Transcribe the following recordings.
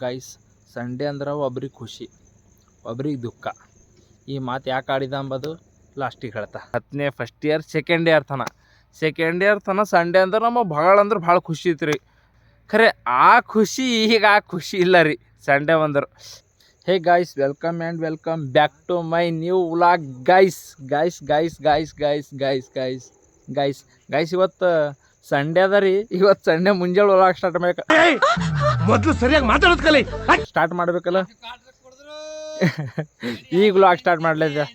Guys Sunday ಅಂದ್ರೆ ಒಬ್ರಿಗೆ ಖುಷಿ ಒಬ್ರಿಗೆ ದುಃಖ. ಈ ಮಾತು ಯಾಕೆ ಆಡಿದ ಅಂಬೋದು ಲಾಸ್ಟಿಗೆ ಹೇಳ್ತಾ. 10ನೇ ಫಸ್ಟ್ ಇಯರ್ ಸೆಕೆಂಡ್ ಇಯರ್ ತನ ಸಂಡೇ ಅಂದ್ರೆ ನಮಗೆ ಭಾಳ ಖುಷಿ ಇತ್ತು ರೀ. ಖರೆ ಆ ಖುಷಿ ಈಗ ಆ ಖುಷಿ ಇಲ್ಲ ರೀ ಸಂಡೇ ಬಂದರು. Hey guys, welcome back to my new vlog guys. ಇವತ್ತು ಸಂಡೇ ಅದ ರೀ. ಇವತ್ತು ಸಂಡೇ ಮುಂಜಾನೆ ವ್ಲಾಗ್ ಸ್ಟಾರ್ಟ್ ಮೊದಲು ಸರಿಯಾಗಿ ಮಾತಾಡೋದು ಕಲಿ ಸ್ಟಾರ್ಟ್ ಮಾಡ್ಬೇಕಲ್ಲ. ಈಗ ವ್ಲಾಗ್ ಸ್ಟಾರ್ಟ್ ಮಾಡ್ಲಿದ್ದೆ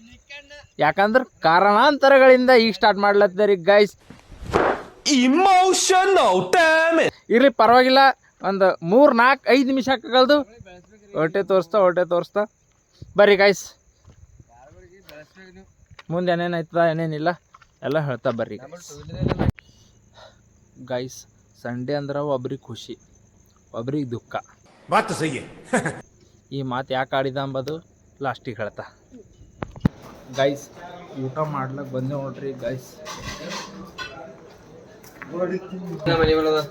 ಯಾಕಂದ್ರೆ ಕಾರಣಾಂತರಗಳಿಂದ ಈಗ ಸ್ಟಾರ್ಟ್ ಮಾಡ್ಲತ್ತಿದೆ ರೀ ಗೈಸ್. ಇರ್ಲಿ ಪರವಾಗಿಲ್ಲ, ಒಂದು 3-4-5 ನಿಮಿಷ ಹಾಕಲ್ದು ಹೊಟ್ಟೆ ತೋರಿಸ್ತಾ ಬರ್ರಿ ಗೈಸ್. ಮುಂದೆ ಏನೇನಾಯ್ತದ ಏನೇನಿಲ್ಲ ಎಲ್ಲ ಹೇಳ್ತಾ ಬರ್ರಿ ಗೈಸ್. ಸಂಡೇ ಅಂದ್ರೆ ಒಬ್ರಿಗೆ ಖುಷಿ ಒಬ್ರಿಗೆ ದುಃಖ. ಈ ಮಾತು ಯಾಕೆ ಆಡಿದ ಅಂಬೋದು ಲಾಸ್ಟಿಗೆ ಹೇಳ್ತಾ. ಗೈಸ್ ಊಟ ಮಾಡ್ಲಕ್ಕೆ ಬಂದೆ ನೋಡ್ರಿ ಗೈಸ್.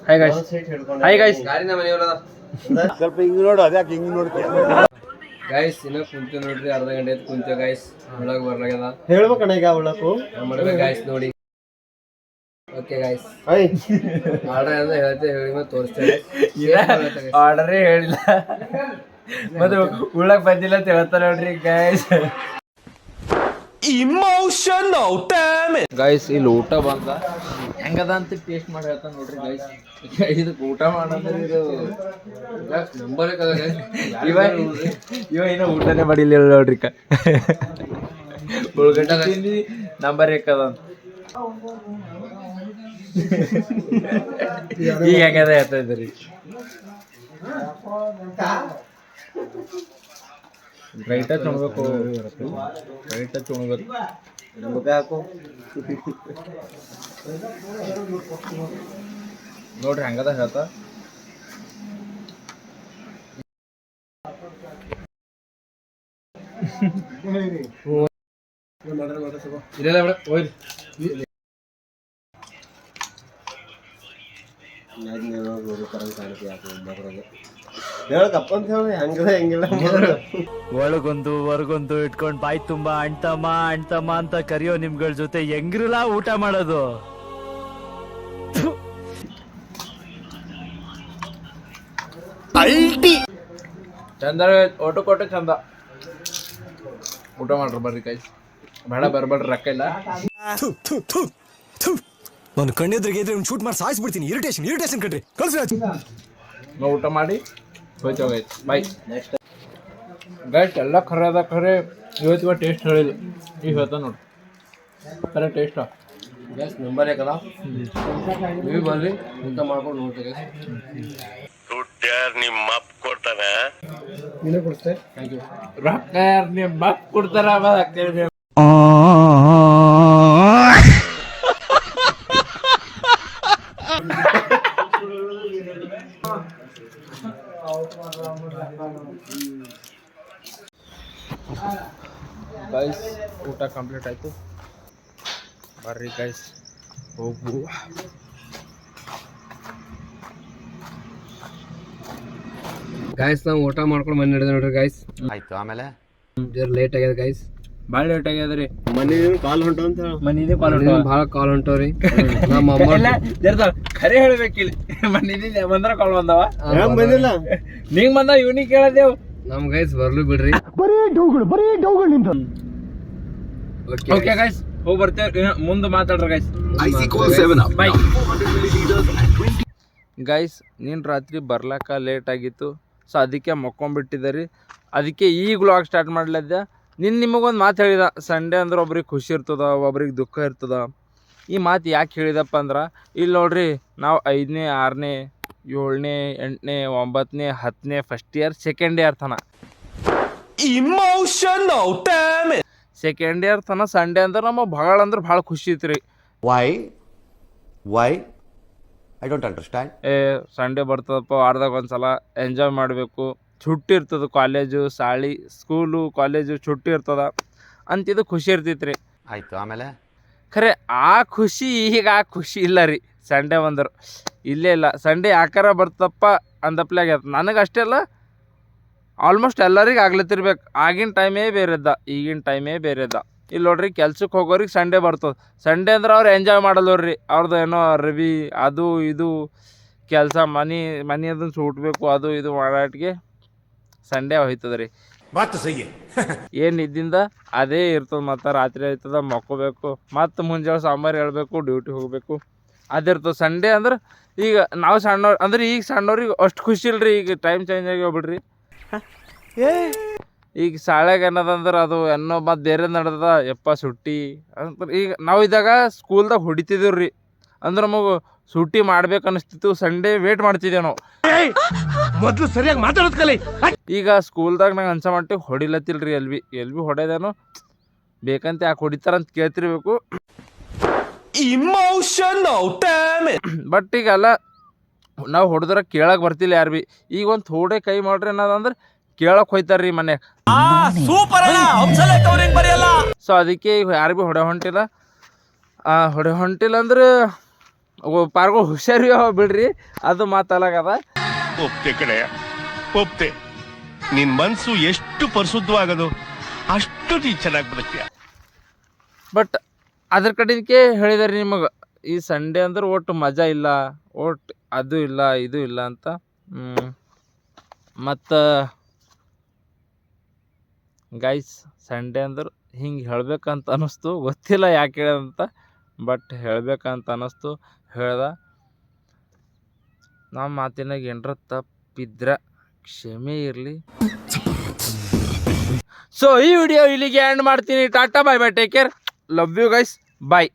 ಹಾಯ್ ಗೈಸ್ ಸ್ವಲ್ಪ ಹಿಂಗ್ ನೋಡು, ಅದ್ಯಾಕೆ ಹಿಂಗ್ ನೋಡ್ತೀಯ ಗೈಸ್? ಇನ್ನ ಕುಂತ ನೋಡ್ರಿ, ಅರ್ಧ ಗಂಟೆ ಆಯ್ತು ಕುಂತ ಗೈಸ್. ಒಳಗ್ ಬರ್ಲಾಗ್ಯದ ಹೇಳ್ಬೇಕಣ್ಣ ಈಗ ಒಳಕು ಮಾಡ್ಬೇಕು ಗೈಸ್. ನೋಡಿ ಓಕೆ ಗೈಸ್, ಆರ್ಡರ್ ಅಂತ ಹೇಳ್ತೇವೆ, ಹೇಳಿ ಮತ್ತೆ ತೋರಿಸ್ತೇವೆ. ಆರ್ಡರೇ ಹೇಳಿಲ್ಲ ಮತ್ತೆ ಉಳ್ಳಕ್ ಬಂದಿಲ್ಲ ಅಂತ ಹೇಳ್ತಾರೆ ನೋಡ್ರಿ ಗೈಸ್. ಗೈಸ್ ಇಲ್ಲಿ ಊಟ ಬಂದ ಹೆಂಗದ ಅಂತ ಟೇಸ್ಟ್ ಮಾಡಿ ಹೇಳ್ತಾ ನೋಡ್ರಿ ಗೈಸ್. ಇದಕ್ಕೆ ಊಟ ಮಾಡಂದ್ರೆ ಇದು ಇವ ಏನೋ ಊಟನೇ ಮಾಡಿಲ್ಲ ನೋಡ್ರಿ. ಉಳ್ಗಡ್ಡೆ ನಂಬರ್ ಏಕದ ಅಂತ ಈಗ ಹೆಂಗದ ಹೇಳ್ತಾ ಇದ್ರಿ. ರೈಟ್ ಉಣ್ಬೇಕು ನೋಡ್ರಿ ಹಂಗದ ಹೇಳ್ತಾ. ಹೇಳಕಪ್ಪ ಅಂತ ಹೇಳಿ ಹಂಗದ ಹೆಂಗಿಲ್ಲ. ಒಳಗೊಂದು ಹೊರಗೊಂದು ಇಟ್ಕೊಂಡ್ ಬಾಯ್ ತುಂಬಾ ಅಣ್ತಮ್ಮ ಅಂತ ಕರಿಯೋ ನಿಮ್ಗಳ ಜೊತೆ ಹೆಂಗಿರಲ್ಲ ಊಟ ಮಾಡೋದು. ಚಂದ ಕೊಟ್ಟು ಚಂದ ಊಟ ಮಾಡ್ರಿ ಬರ್ರಿ ಗೈಸ್. ಬೇಡ ಬರ್ಬೇಡ್ರಿ, ರೊಕ್ಕ ಇಲ್ಲ. ನಾನು ಕಣ್ಣೆದ್ರಿಗೆ ಇದ್ರೆ ಒಂದು ಶೂಟ್ ಮಾಡಿ ಸಾಯಿಸ್ಬಿಡ್ತೀನಿ. ಇರಿಟೇಷನ್ ಕಣ್ರಿ, ಕಳ್ಸಿ. ನಾವು ಊಟ ಮಾಡಿ ಹೋಯ್ತೇವೆ ಗೈಸ್. Bye guys. ಎಲ್ಲ ಖರೆ ಅದ, ಖರೆ ಇವತ್ತು ಟೇಸ್ಟ್ ಹೇಳಿಲ್ಲ. ಈಗ ಹೇಳ್ತಾ ನೋಡ್ರಿ ಖರೆ ಟೇಸ್ಟ್ ಗೈಸ್. ನಂಬರ್ ಏಕದ ನೀವು ಬರ್ರಿ, ಊಟ ಮಾಡ್ಕೊಂಡು ನೋಡ್ತೇವೆ. ನಿಮ್ಮ ಅಪ್ಪ ಕೊಡ್ತಾನೆ, ನೀನೇ ಕೊಡ್ತೇವೆ. Thank you. ರೊಕ್ಕ ಯಾರು ನಿಮ್ಮ ಅಪ್ಪ ಕೊಡ್ತಾರ? ಗೈಸ್ ಊಟ ಕಂಪ್ಲೀಟ್ ಆಯ್ತು, ಬರ್ರಿ ಗೈಸ್ ಹೋಗು. ಗೈಸ್ ನಾವು ಊಟ ಮಾಡ್ಕೊಂಡು ಮನೆ ನಡೆದ ನೋಡ್ರಿ ಗೈಸ್. ಆಯ್ತು. ಆಮೇಲೆ ಜರ ಲೇಟ್ ಆಗ್ಯದ ಗೈಸ್, ಭಾಳ ಲೇಟ್ ಆಗ್ಯದ್ರಿ. ಮನೆ ಕಾಲ್ ಹೊಂಟ ಅಂತ ಮನಿದೆ ಭಾಳ ಕಾಲ್ ಹೊಂಟವ್ರಿ. ನಮ್ಮ ಅಮ್ಮ ಖರೆ ಹೇಳ್ಬೇಕಿಲ್ಲ, ಮನಿದೆ ಬಂದ್ರ ಕಾಲ್ ಬಂದವ. ಬಂದಿಲ್ಲ, ನಿಂಗ್ ಬಂದ ಇವ್ನಿಗೆ ಕೇಳದೇವ್. ನಮ್ ಗೈಸ್ ಬರ್ಲು ಬಿಡ್ರಿ. ಬರೀ ಡೌಗಳು ನಿಂತ. ಓಕೆ ಗೈಸ್ ಹೋಗಿ ಬರ್ತೇವೆ, ಮುಂದೆ ಮಾತಾಡ್ರಿ ಗೈಸ್. Bye guys. ನೀನು ರಾತ್ರಿ ಬರ್ಲಾಕ ಲೇಟ್ ಆಗಿತ್ತು, ಸೊ ಅದಕ್ಕೆ ಮಕ್ಕೊಂಬಿಟ್ಟಿದ್ದೆ ರೀ. ಅದಕ್ಕೆ ಈಗ ವ್ಲಾಗ್ ಸ್ಟಾರ್ಟ್ ಮಾಡ್ಲಿದ್ದೆ. ನಿಮಗೊಂದು ಮಾತು ಹೇಳಿದ, ಸಂಡೇ ಅಂದ್ರೆ ಒಬ್ರಿಗೆ ಖುಷಿ ಇರ್ತದ, ಒಬ್ರಿಗೆ ದುಃಖ ಇರ್ತದ. ಈ ಮಾತು ಯಾಕೆ ಹೇಳಿದಪ್ಪ ಅಂದ್ರೆ, ಇಲ್ಲಿ ನೋಡ್ರಿ ನಾವು 5ನೇ 6ನೇ 7ನೇ 8ನೇ 9ನೇ 10ನೇ ಫಸ್ಟ್ ಇಯರ್ ಸೆಕೆಂಡ್ ಇಯರ್ ತನ ಸಂಡೇ ಅಂದ್ರೆ ನಮಗೆ ಭಾಳ ಖುಷಿ ಇತ್ತು ರೀ. Why I don't understand. Sunday ಬರ್ತದಪ್ಪ, ವಾರದಾಗ ಒಂದ್ಸಲ ಎಂಜಾಯ್ ಮಾಡಬೇಕು, छुट्टी इರ್ತದೆ ಕಾಲೇಜು ಶಾಲಿ ಸ್ಕೂಲು ಕಾಲೇಜು छुट्टी ಇರ್ತದ ಅಂತಿದ್ದು ಖುಷಿ ಇರ್ತೈತೆ ರೀ. ಆಯಿತು ಆಮೇಲೆ ಖರೆ ಆ ಖುಷಿ ಈಗ ಆ ಖುಷಿ ಇಲ್ಲ ರೀ. ಸಂಡೇ ಬಂದರು ಇಲ್ಲೇ ಇಲ್ಲ. ಸಂಡೇ ಯಾಕಾರ ಬರ್ತಪ್ಪ ಅಂದಪ್ಲಾಗ ನನಗೆ ಅಷ್ಟೇ ಅಲ್ಲ ಆಲ್ಮೋಸ್ಟ್ ಎಲ್ಲರಿಗೆ ಆಗ್ಲತ್ತಿರ್ಬೇಕು. ಆಗಿನ ಟೈಮೇ ಬೇರೆದ್ದ, ಈಗಿನ ಟೈಮೇ ಬೇರೆದ್ದ. ಇಲ್ಲಿ ನೋಡ್ರಿ ಕೆಲ್ಸಕ್ಕೆ ಹೋಗೋರಿಗೆ ಸಂಡೇ ಬರ್ತದೆ. ಸಂಡೇ ಅಂದ್ರೆ ಅವ್ರು ಎಂಜಾಯ್ ಮಾಡಲ್ಲವ್ರಿ. ಅವ್ರದ್ದು ಏನೋ ರವಿ ಅದು ಇದು ಕೆಲಸ ಮನೆ ಅದನ್ನು ಸುಟ್ಬೇಕು ಅದು ಇದು ಮಾಡಾಟಿಗೆ ಸಂಡೇ ಹೋಯ್ತದ ರೀ. ಏನು ಇದ್ದಿಂದ ಅದೇ ಇರ್ತದೆ. ಮತ್ತು ರಾತ್ರಿ ಆಯ್ತದ ಮಕ್ಕೋಬೇಕು, ಮತ್ತು ಮುಂಜಾನೆ ಸಾಂಬಾರು ಹೇಳ್ಬೇಕು, ಡ್ಯೂಟಿ ಹೋಗಬೇಕು, ಅದಿರ್ತದೆ. ಸಂಡೇ ಅಂದ್ರೆ ಈಗ ನಾವು ಸಣ್ಣವ್ರು ಅಂದ್ರೆ ಈಗ ಸಣ್ಣವ್ರಿಗೆ ಅಷ್ಟು ಖುಷಿ ಇಲ್ರಿ. ಈಗ ಟೈಮ್ ಚೇಂಜ್ ಆಗಿ ಹೋಗ್ಬಿಡ್ರಿ. ಈಗ ಶಾಳೆಗೆ ಅನ್ನೋದಂದ್ರೆ ಅದು ಅನ್ನೋ ಮತ್ತು ಬೇರೆ ನಡೆದ ಯಪ್ಪ ಸುಟ್ಟಿ ಅಂತ. ಈಗ ನಾವು ಇದ್ದಾಗ ಸ್ಕೂಲ್ದಾಗ ಹೊಡಿತಿದ್ದೀವಿ ರೀ. ಅಂದ್ರೆ ನಮಗೆ ಸುಟ್ಟಿ ಮಾಡ್ಬೇಕು ಅನ್ನಿಸ್ತಿತ್ತು. ಸಂಡೇ ವೇಟ್ ಮಾಡ್ತಿದ್ದೇವೆ ನಾವು. ಮೊದಲು ಸರಿಯಾಗಿ ಮಾತಾಡೋದು ಕಲಿ. ಈಗ ಸ್ಕೂಲ್ದಾಗ ನಂಗೆ ಅನ್ಸೋ ಮಟ್ಟಿಗೆ ಹೊಡಿಲತ್ತಿಲ್ರಿ. ಎಲ್ ಬಿ ಹೊಡೆದೇನೋ ಬೇಕಂತ ಯಾಕೆ ಹೊಡಿತಾರಂತ ಕೇಳ್ತಿರ್ಬೇಕು. ಬಟ್ ಈಗೆಲ್ಲ ನಾವು ಹೊಡೆದ್ರೆ ಕೇಳಕ್ಕೆ ಬರ್ತಿಲ್ಲ ಯಾರು ಭೀ. ಈಗ ಒಂದು ಥೋಡೆ ಕೈ ಮಾಡ್ರಿ ಅನ್ನೋದಂದ್ರೆ ಕೇಳಕ್ಕೆ ಹೋಯ್ತಾರ್ರಿ ಮನೆ. ಸೊ ಅದಕ್ಕೆ ಈಗ ಯಾರು ಭೀ ಹೊಡೆ ಹೊಂಟಿಲ್ಲ ಅಂದ್ರೆ ಪಾರ್ಗಳು ಹುಷಾರಿ ಬಿಡ್ರಿ. ಅದು ಮಾತಲಾಗದ. ಒಪ್ತೆ ಕಡೆ ಒಪ್ತೆ. ನಿನ್ ಮನ್ಸು ಎಷ್ಟು ಪರಿಶುದ್ಧವಾಗದು ಅಷ್ಟು ನೀ ಚೆನ್ನಾಗಿ ಬದುಕ್ತೀಯ. ಬಟ್ ಅದ್ರ ಕಡೆದಕ್ಕೆ ಹೇಳಿದಾರೆ ನಿಮಗೆ ಈ ಸಂಡೇ ಅಂದ್ರೆ ಒಟ್ಟು ಮಜಾ ಇಲ್ಲ, ಒಟ್ಟು ಅದು ಇಲ್ಲ ಇದು ಇಲ್ಲ ಅಂತ. ಮತ್ತು ಗೈಸ್ ಸಂಡೇ ಅಂದ್ರೆ ಹಿಂಗೆ ಹೇಳ್ಬೇಕಂತ ಅನ್ನಿಸ್ತು. ಗೊತ್ತಿಲ್ಲ ಯಾಕೆ ಹೇಳ್ದಂತ, ಬಟ್ ಹೇಳ್ಬೇಕಂತ ಅನ್ನಿಸ್ತು, ಹೇಳ್ದ. ನಮ್ಮ ಮಾತಿನಾಗ ಏನರ ತಪ್ಪಿದ್ರೆ ಕ್ಷಮೆ ಇರಲಿ. ಸೊ ಈ ವಿಡಿಯೋ ಇಲ್ಲಿಗೆ ಎಂಡ್ ಮಾಡ್ತೀನಿ. Tata bye bye, take care, love you guys, bye.